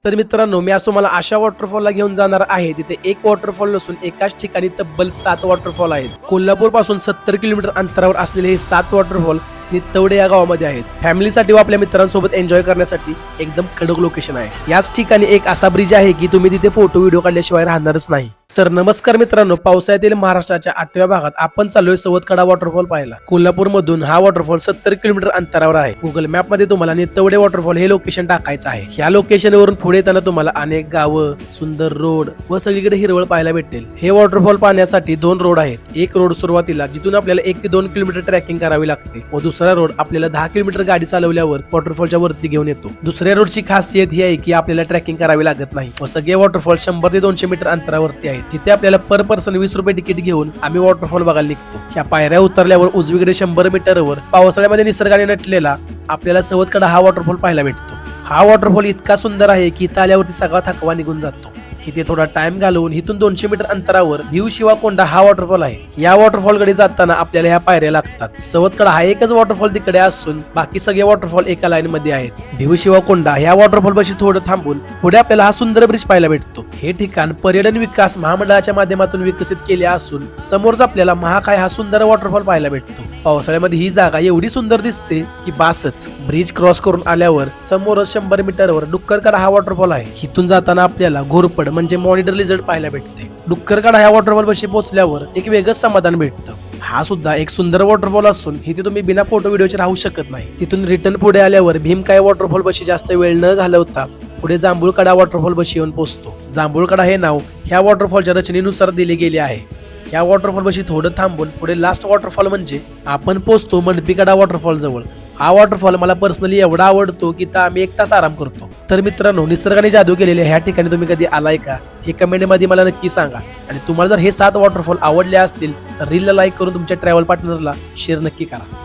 तर मित्रांनो, मी आज तुम्हाला अशा वॉटरफॉलला घेऊन जाणार आहे तिथे एक वॉटरफॉल नसून एकाच ठिकाणी तब्बल 7 वॉटरफॉल आहेत. कोल्हापूर पासून 70 किलोमीटर अंतरावर असलेले हे 7 वॉटरफॉल नितवडे या गावामध्ये आहेत. फॅमिलीसाठी व आपल्या मित्रांसोबत एन्जॉय करण्यासाठी एकदम कडक लोकेशन आहे. याच ठिकाणी एक असा ब्रिज आहे की तुम्ही तिथे फोटो व्हिडिओ काढल्याशिवाय राहणारच नाही. तर नमस्कार मित्रांनो, पावसाळ्यातील महाराष्ट्राच्या 8व्या भागात आपण चाललोय सवतकडा वॉटरफॉल पाहायला. कोल्हापूर मधून हा वॉटरफॉल 70 किलोमीटर अंतरावर आहे. गुगल मॅप मध्ये तुम्हाला नितवडे वॉटरफॉल हे लोकेशन टाकायचं आहे. या लोकेशनवरून पुढे येताना तुम्हाला अनेक गावं, सुंदर रोड व सगळीकडे हिरवळ पाहायला भेटेल. हे वॉटरफॉल पाहण्यासाठी 2 रोड आहेत. एक रोड सुरुवातीला जिथून आपल्याला 1 ते 2 किलोमीटर ट्रॅकिंग करावी लागते व दुसरा रोड आपल्याला 10 किलोमीटर गाडी चालवल्यावर वॉटरफॉलच्या वरती घेऊन येतो. दुसऱ्या रोडची खासियत ही आहे की आपल्याला ट्रॅकिंग करावी लागत नाही व सगळे वॉटरफॉल 100 ते 200 मीटर अंतरावरती आहेत. तिथे आपल्याला पर पर्सन 20 रुपये तिकीट घेऊन आम्ही वॉटरफॉल बघायला निघतो. या पायऱ्या उतरल्यावर उजवीकडे 100 मीटरवर पावसाळ्यामध्ये निसर्गाने नटलेला आपल्याला सवतकडा हा वॉटरफॉल पाहायला भेटतो. हा वॉटरफॉल इतका सुंदर आहे की इथं आल्यावरती सगळा थकवा निघून जातो. इथे थोडा टाइम घालवून इथून 200 मीटर अंतरावर भिव शिवाकोंडा हा वॉटरफॉल आहे. या वॉटरफॉल कडे जाताना आपल्याला ह्या पायऱ्या लागतात. सवतकडा हा एकच वॉटरफॉल तिकडे असून बाकी सगळे वॉटरफॉल एका लाईन मध्ये आहेत. भिव शिवाकोंडा ह्या वॉटरफॉल पाशी थोडं थांबून पुढे आपल्याला हा सुंदर ब्रिज पाहायला भेटतो. हे ठिकाण पर्यटन विकास महामंडळाच्या माध्यमातून विकसित केले असून समोरच आपल्याला महाकाय हा सुंदर वॉटरफॉल पाहायला भेटतो. पावसाळ्यामध्ये ही जागा एवढी सुंदर दिसते की बासच. ब्रिज क्रॉस करून आल्यावर समोरच 100 मीटरवर डुक्करकडा हा वॉटरफॉल आहे. इथून जाताना आपल्याला घोरपड म्हणजे मॉनिटर लिझर्ड पाहायला भेटते. डुक्करकडा ह्या वॉटरफॉल पाशी पोहोचल्यावर एक वेगळंच समाधान भेटतं. हा सुद्धा एक सुंदर वॉटरफॉल असून इथे तुम्ही बिना फोटो व्हिडिओचे राहू शकत नाही. तिथून रिटर्न पुढे आल्यावर भीमकाय वॉटरफॉल पाशी जास्त वेळ न घालवता पुढे जांभूळकडा वॉटरफॉल पाशी येऊन पोहोचतो. जांभूळकडा हे नाव ह्या वॉटरफॉलच्या रचनेनुसार दिले गेले आहे. या वॉटरफॉल पाशी थोडं थांबून पुढे लास्ट वॉटरफॉल म्हणजे आपण पोहोचतो मंडपीकडा वॉटरफॉल जवळ. हा वॉटरफॉल मला पर्सनली एवढा आवडतो की आता 1 तास आराम करतो. तर मित्रांनो, निसर्गाने जादू केलेल्या ह्या ठिकाणी तुम्ही कधी आलाय का हे कमेंट मध्ये मला नक्की सांगा. आणि तुम्हाला जर हे 7 वॉटरफॉल आवडले असतील तर रीलला लाईक करून तुमच्या ट्रॅव्हल पार्टनरला शेअर नक्की करा.